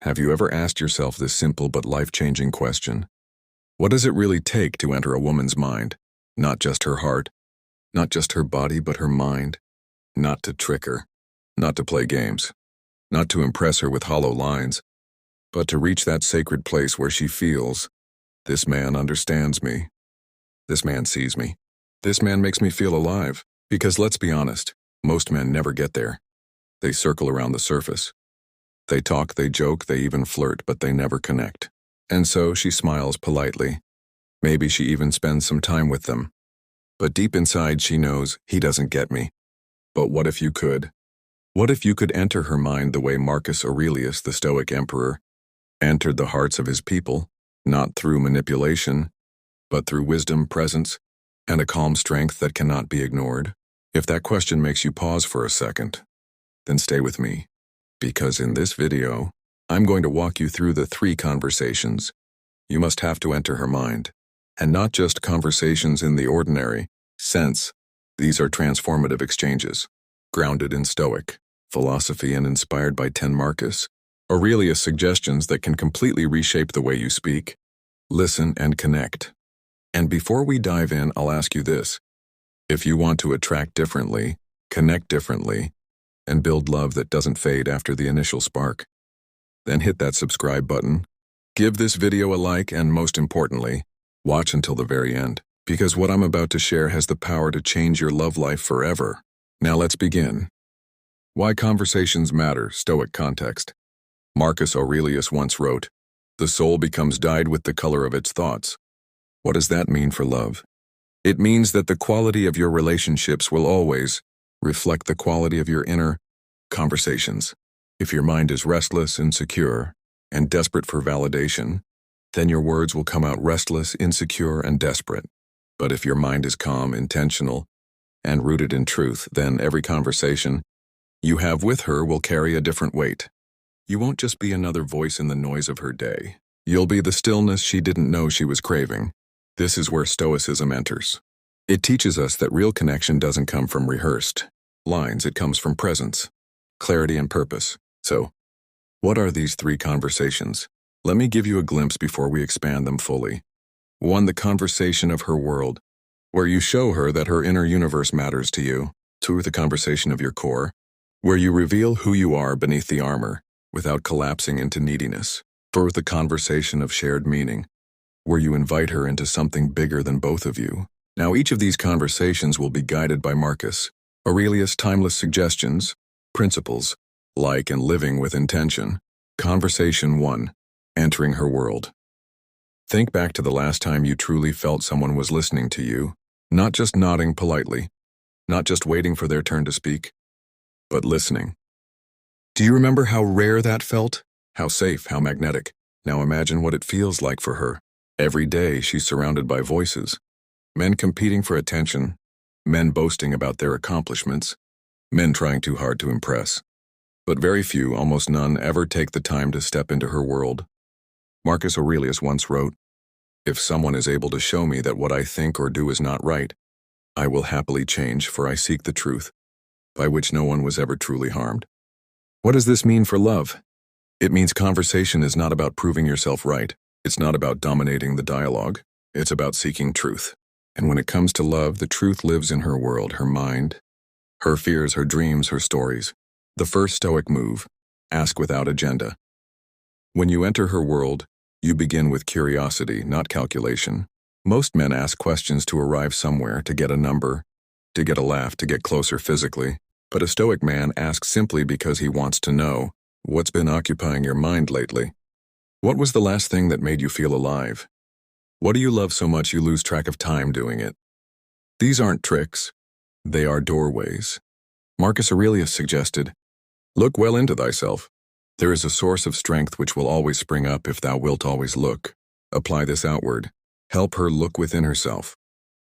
Have you ever asked yourself this simple but life-changing question? What does it really take to enter a woman's mind? Not just her heart, not just her body, but her mind. Not to trick her, not to play games, not to impress her with hollow lines, but to reach that sacred place where she feels, this man understands me. This man sees me. This man makes me feel alive. Because let's be honest, most men never get there. They circle around the surface. They talk, they joke, they even flirt, but they never connect. And so she smiles politely. Maybe she even spends some time with them. But deep inside she knows he doesn't get me. But what if you could? What if you could enter her mind the way Marcus Aurelius, the Stoic emperor, entered the hearts of his people, not through manipulation, but through wisdom, presence, and a calm strength that cannot be ignored? If that question makes you pause for a second, then stay with me. Because in this video, I'm going to walk you through the 3 conversations you must have to enter her mind. And not just conversations in the ordinary sense. These are transformative exchanges, grounded in Stoic philosophy and inspired by 10 Marcus Aurelius suggestions that can completely reshape the way you speak, listen, and connect. And before we dive in, I'll ask you this. If you want to attract differently, connect differently, and build love that doesn't fade after the initial spark, then hit that subscribe button, give this video a like, and most importantly, watch until the very end, because what I'm about to share has the power to change your love life forever. Now let's begin. Why conversations matter, Stoic context. Marcus Aurelius once wrote, "The soul becomes dyed with the color of its thoughts." What does that mean for love? It means that the quality of your relationships will always reflect the quality of your inner conversations. If your mind is restless, insecure, and desperate for validation, then your words will come out restless, insecure, and desperate. But if your mind is calm, intentional, and rooted in truth, then every conversation you have with her will carry a different weight. You won't just be another voice in the noise of her day. You'll be the stillness she didn't know she was craving. This is where Stoicism enters. It teaches us that real connection doesn't come from rehearsed lines, it comes from presence, clarity, and purpose. So, what are these 3 conversations? Let me give you a glimpse before we expand them fully. 1. The conversation of her world, where you show her that her inner universe matters to you. 2. The conversation of your core, where you reveal who you are beneath the armor, without collapsing into neediness. 3. The conversation of shared meaning, where you invite her into something bigger than both of you. Now each of these conversations will be guided by Marcus Aurelius' timeless suggestions, principles, like and living with intention. Conversation 1. Entering her world. Think back to the last time you truly felt someone was listening to you, not just nodding politely, not just waiting for their turn to speak, but listening. Do you remember how rare that felt? How safe, how magnetic? Now imagine what it feels like for her. Every day she's surrounded by voices. Men competing for attention, men boasting about their accomplishments, men trying too hard to impress. But very few, almost none, ever take the time to step into her world. Marcus Aurelius once wrote, "If someone is able to show me that what I think or do is not right, I will happily change, for I seek the truth, by which no one was ever truly harmed." What does this mean for love? It means conversation is not about proving yourself right. It's not about dominating the dialogue. It's about seeking truth. And when it comes to love, the truth lives in her world, her mind, her fears, her dreams, her stories. The first Stoic move, ask without agenda. When you enter her world, you begin with curiosity, not calculation. Most men ask questions to arrive somewhere, to get a number, to get a laugh, to get closer physically. But a Stoic man asks simply because he wants to know, what's been occupying your mind lately? What was the last thing that made you feel alive? What do you love so much you lose track of time doing it? These aren't tricks. They are doorways. Marcus Aurelius suggested, "Look well into thyself. There is a source of strength which will always spring up if thou wilt always look." Apply this outward. Help her look within herself.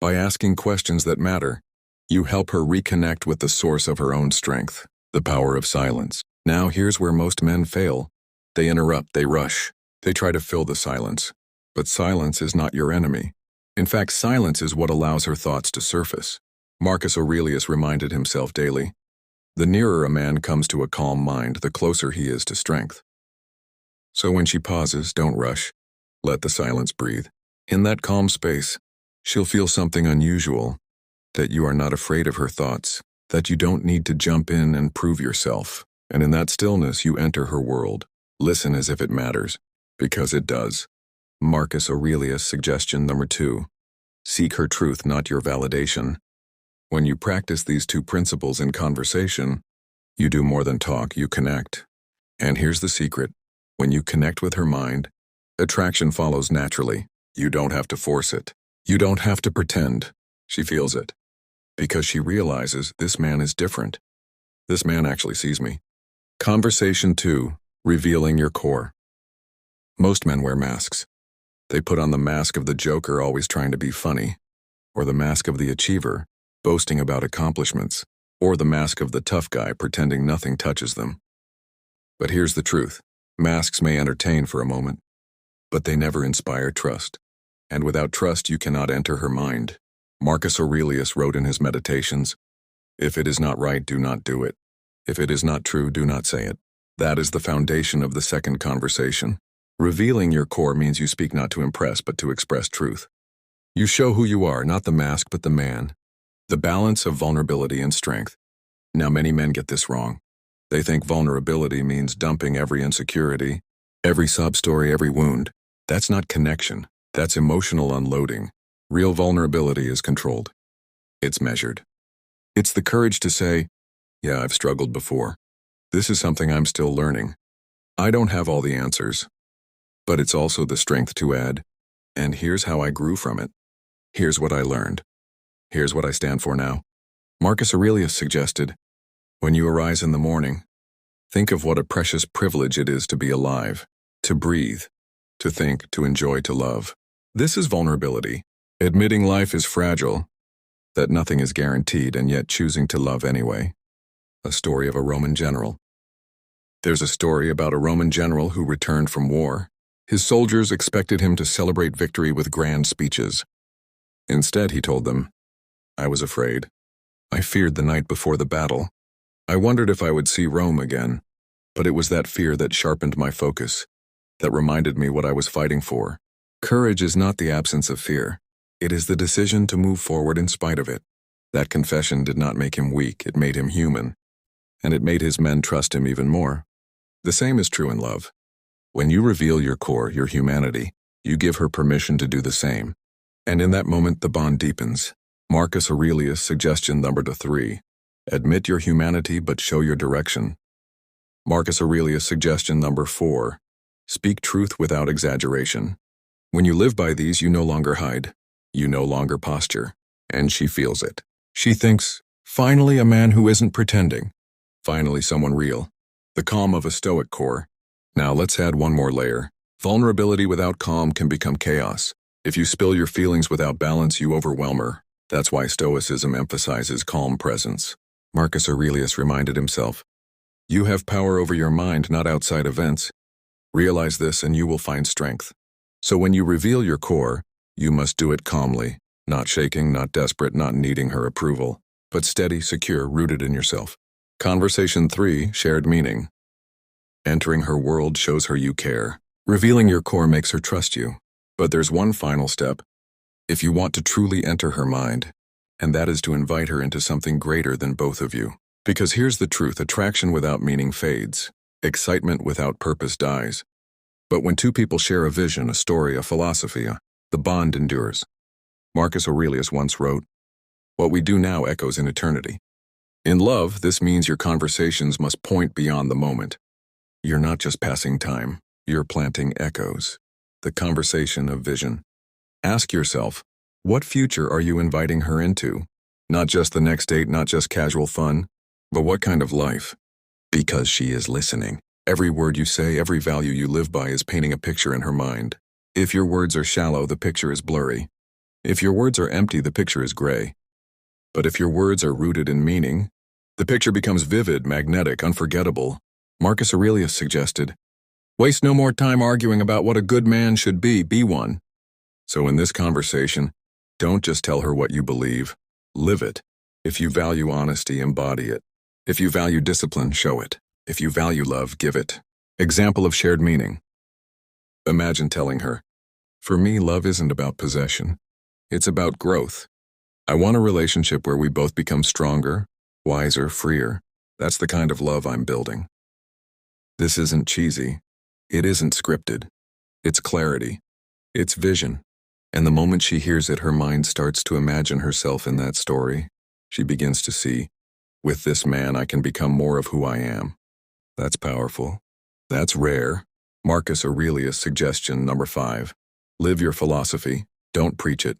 By asking questions that matter, you help her reconnect with the source of her own strength, the power of silence. Now here's where most men fail. They interrupt, they rush, they try to fill the silence. But silence is not your enemy. In fact, silence is what allows her thoughts to surface. Marcus Aurelius reminded himself daily, "The nearer a man comes to a calm mind, the closer he is to strength." So when she pauses, don't rush. Let the silence breathe. In that calm space, she'll feel something unusual, that you are not afraid of her thoughts, that you don't need to jump in and prove yourself. And in that stillness, you enter her world. Listen as if it matters, because it does. Marcus Aurelius, suggestion number 2. Seek her truth, not your validation. When you practice these 2 principles in conversation, you do more than talk, you connect. And here's the secret. When you connect with her mind, attraction follows naturally. You don't have to force it. You don't have to pretend. She feels it. Because she realizes this man is different. This man actually sees me. Conversation 2. Revealing your core. Most men wear masks. They put on the mask of the joker, always trying to be funny, or the mask of the achiever, boasting about accomplishments, or the mask of the tough guy, pretending nothing touches them. But here's the truth. Masks may entertain for a moment, but they never inspire trust. And without trust, you cannot enter her mind. Marcus Aurelius wrote in his Meditations, "If it is not right, do not do it. If it is not true, do not say it." That is the foundation of the second conversation. Revealing your core means you speak not to impress, but to express truth. You show who you are, not the mask, but the man. The balance of vulnerability and strength. Now, many men get this wrong. They think vulnerability means dumping every insecurity, every sob story, every wound. That's not connection. That's emotional unloading. Real vulnerability is controlled. It's measured. It's the courage to say, "Yeah, I've struggled before. This is something I'm still learning. I don't have all the answers." But it's also the strength to add, "And here's how I grew from it. Here's what I learned. Here's what I stand for now." Marcus Aurelius suggested, when you arise in the morning, think of what a precious privilege it is to be alive, to breathe, to think, to enjoy, to love. This is vulnerability, admitting life is fragile, that nothing is guaranteed, and yet choosing to love anyway. A story of a Roman general. There's a story about a Roman general who returned from war. His soldiers expected him to celebrate victory with grand speeches. Instead, he told them, "I was afraid. I feared the night before the battle. I wondered if I would see Rome again, but it was that fear that sharpened my focus, that reminded me what I was fighting for." Courage is not the absence of fear. It is the decision to move forward in spite of it. That confession did not make him weak, it made him human. And it made his men trust him even more. The same is true in love. When you reveal your core, your humanity, you give her permission to do the same. And in that moment, the bond deepens. Marcus Aurelius, suggestion number 3. Admit your humanity, but show your direction. Marcus Aurelius, suggestion number 4. Speak truth without exaggeration. When you live by these, you no longer hide. You no longer posture. And she feels it. She thinks, finally a man who isn't pretending. Finally someone real. The calm of a Stoic core. Now let's add one more layer. Vulnerability without calm can become chaos. If you spill your feelings without balance, you overwhelm her. That's why Stoicism emphasizes calm presence. Marcus Aurelius reminded himself, "You have power over your mind, not outside events. Realize this and you will find strength." So when you reveal your core, you must do it calmly, not shaking, not desperate, not needing her approval, but steady, secure, rooted in yourself. Conversation 3, shared meaning. Entering her world shows her you care. Revealing your core makes her trust you. But there's one final step. If you want to truly enter her mind, and that is to invite her into something greater than both of you. Because here's the truth, attraction without meaning fades. Excitement without purpose dies. But when 2 people share a vision, a story, a philosophy, the bond endures. Marcus Aurelius once wrote, "What we do now echoes in eternity." In love, this means your conversations must point beyond the moment. You're not just passing time, you're planting echoes. The conversation of vision. Ask yourself, what future are you inviting her into? Not just the next date, not just casual fun, but what kind of life? Because she is listening. Every word you say, every value you live by is painting a picture in her mind. If your words are shallow, the picture is blurry. If your words are empty, the picture is gray. But if your words are rooted in meaning, the picture becomes vivid, magnetic, unforgettable. Marcus Aurelius suggested, "Waste no more time arguing about what a good man should be one." So in this conversation, don't just tell her what you believe, live it. If you value honesty, embody it. If you value discipline, show it. If you value love, give it. Example of shared meaning. Imagine telling her, "For me, love isn't about possession. It's about growth. I want a relationship where we both become stronger, wiser, freer. That's the kind of love I'm building." This isn't cheesy. It isn't scripted. It's clarity. It's vision. And the moment she hears it, her mind starts to imagine herself in that story. She begins to see, with this man, I can become more of who I am. That's powerful. That's rare. Marcus Aurelius suggestion number 5. Live your philosophy. Don't preach it.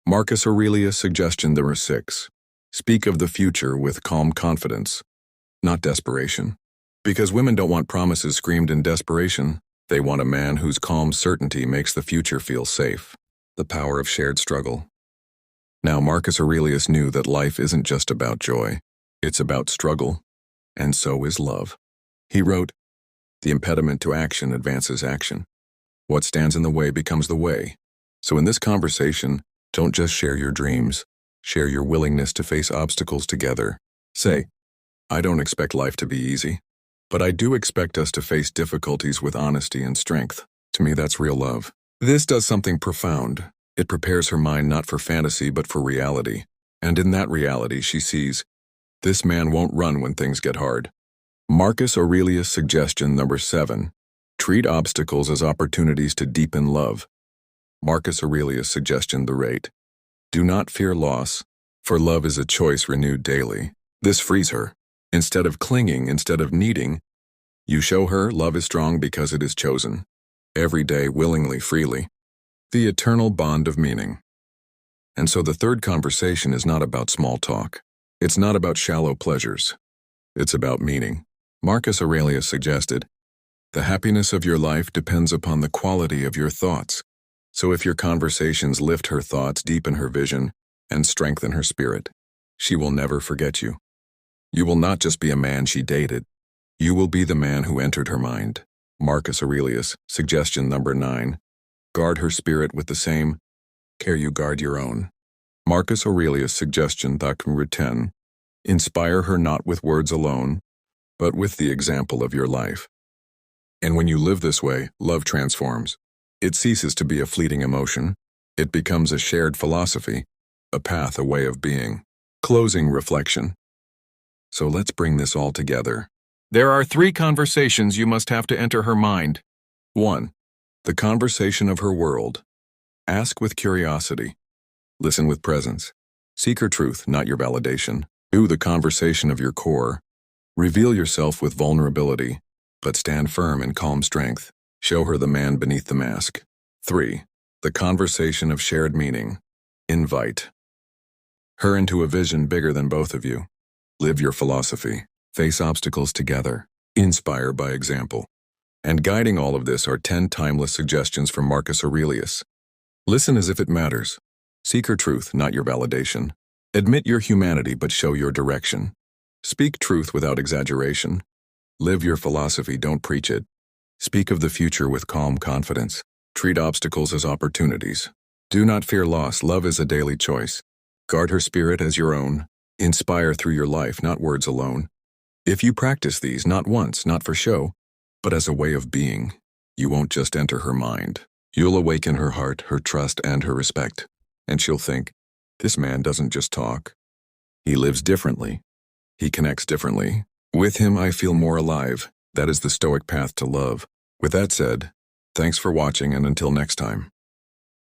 Marcus Aurelius suggestion number 6. Speak of the future with calm confidence, not desperation. Because women don't want promises screamed in desperation. They want a man whose calm certainty makes the future feel safe. The power of shared struggle. Now, Marcus Aurelius knew that life isn't just about joy. It's about struggle. And so is love. He wrote, "The impediment to action advances action. What stands in the way becomes the way." So in this conversation, don't just share your dreams. Share your willingness to face obstacles together. Say, "I don't expect life to be easy, but I do expect us to face difficulties with honesty and strength." To me, that's real love. This does something profound. It prepares her mind not for fantasy but for reality. And in that reality, she sees, this man won't run when things get hard. Marcus Aurelius suggestion number 7. Treat obstacles as opportunities to deepen love. Marcus Aurelius suggestion the 8. Do not fear loss, for love is a choice renewed daily. This frees her. Instead of clinging, instead of needing, you show her love is strong because it is chosen. Every day, willingly, freely. The eternal bond of meaning. And so the third conversation is not about small talk. It's not about shallow pleasures. It's about meaning. Marcus Aurelius suggested, the happiness of your life depends upon the quality of your thoughts. So if your conversations lift her thoughts, deepen her vision, and strengthen her spirit, she will never forget you. You will not just be a man she dated. You will be the man who entered her mind. Marcus Aurelius, suggestion number 9. Guard her spirit with the same care you guard your own. Marcus Aurelius, suggestion number 10. Inspire her not with words alone, but with the example of your life. And when you live this way, love transforms. It ceases to be a fleeting emotion. It becomes a shared philosophy, a path, a way of being. Closing reflection. So let's bring this all together. There are 3 conversations you must have to enter her mind. 1. The conversation of her world. Ask with curiosity. Listen with presence. Seek her truth, not your validation. 2. The conversation of your core. Reveal yourself with vulnerability, but stand firm in calm strength. Show her the man beneath the mask. 3. The conversation of shared meaning. Invite her into a vision bigger than both of you. Live your philosophy. Face obstacles together. Inspire by example. And guiding all of this are 10 timeless suggestions from Marcus Aurelius. Listen as if it matters. Seek her truth, not your validation. Admit your humanity, but show your direction. Speak truth without exaggeration. Live your philosophy, don't preach it. Speak of the future with calm confidence. Treat obstacles as opportunities. Do not fear loss, love is a daily choice. Guard her spirit as your own. Inspire through your life, not words alone. If you practice these, not once, not for show, but as a way of being, you won't just enter her mind. You'll awaken her heart, her trust, and her respect. And she'll think, this man doesn't just talk. He lives differently. He connects differently. With him, I feel more alive. That is the Stoic path to love. With that said, thanks for watching, and until next time.